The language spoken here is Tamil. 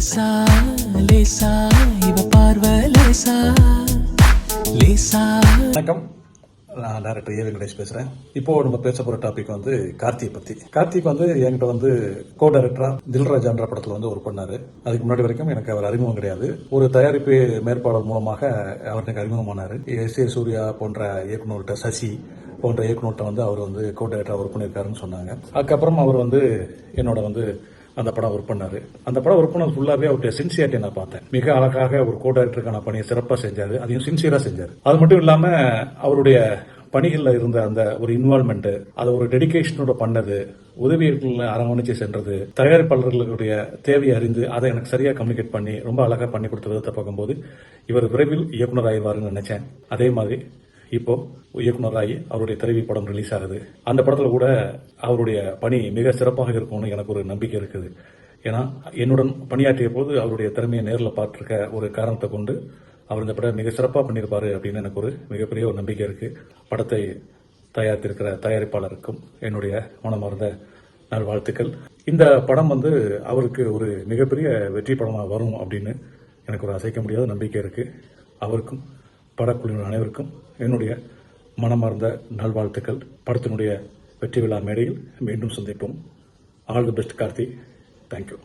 லேசா லேசா இவ பார்வை லேசா லேசா. வணக்கம், நான் டைரக்டர் ஏ வெங்கடேஷ் பேசுகிறேன். இப்போ நம்ம பேச போகிற டாபிக் வந்து கார்த்திக் பற்றி. கார்த்திக் வந்து என்கிட்ட வந்து கோ டைரக்டராக தில்ராஜான்ற படத்தில் வந்து ஒர்க் பண்ணார். அதுக்கு முன்னாடி வரைக்கும் எனக்கு அவர் அறிமுகம் கிடையாது. ஒரு தயாரிப்பு மேற்பாளர் மூலமாக அவர் எனக்கு அறிமுகமானார். எஸ்.ஏ. சூர்யா போன்ற இயக்குநர்கிட்ட, சசி போன்ற இயக்குநர்கிட்ட வந்து அவர் வந்து கோ டைரக்டராக ஒர்க் பண்ணியிருக்காருன்னு சொன்னாங்க. அதுக்கப்புறம் அவர் வந்து என்னோட வந்து அந்த படம் ஒர்க் பண்ணாரு. அந்த படம் ஒர்க் பண்ணது ஃபுல்லாவே அவருடைய சின்சியாரிட்டி நான் பார்த்தேன். மிக அழகாக ஒரு கோ டைரக்டருக்கான பணியை சிறப்பாக செஞ்சாரு. அதையும் சின்சியரா செஞ்சாரு. அது மட்டும் இல்லாம அவருடைய பணிகளில் இருந்த அந்த ஒரு இன்வால்மெண்ட், அது ஒரு டெடிகேஷனோட பண்ணது, உதவியாளர்களை அரவணைச்சு சென்றது, தயாரிப்பாளர்களுடைய தேவையை அறிந்து அதை எனக்கு சரியா கம்யூனிகேட் பண்ணி ரொம்ப அழகா பண்ணி கொடுத்த விதத்தை பார்க்கும்போது இவர் விரைவில் இயக்குனர் ஆயிடுவாருன்னு நினைச்சேன். அதே மாதிரி இப்போ இயக்குனராகி அவருடைய திரைவி படம் ரிலீஸ் ஆகுது. அந்த படத்துல கூட அவருடைய பணி மிக சிறப்பாக இருக்கும்னு எனக்கு ஒரு நம்பிக்கை இருக்குது. ஏன்னா என்னுடன் பணியாற்றிய போது அவருடைய திறமையை நேரில் பார்த்திருக்க ஒரு காரணத்தை கொண்டு அவர் இந்த படம் மிக சிறப்பாக பண்ணியிருப்பாரு அப்படின்னு எனக்கு ஒரு மிகப்பெரிய ஒரு நம்பிக்கை இருக்கு. படத்தை தயாரித்திருக்கிற தயாரிப்பாளருக்கும் என்னுடைய மனமார்ந்த நல்வாழ்த்துக்கள். இந்த படம் வந்து அவருக்கு ஒரு மிகப்பெரிய வெற்றி படமாக வரும் அப்படின்னு எனக்கு ஒரு அசைக்க முடியாத நம்பிக்கை இருக்கு. அவருக்கும் படக்குழுவினர் அனைவருக்கும் என்னுடைய மனமார்ந்த நல்வாழ்த்துக்கள். படத்தினுடைய வெற்றி விழா மேடையில் மீண்டும் சந்திப்போம். All the best Karthi. Thank you.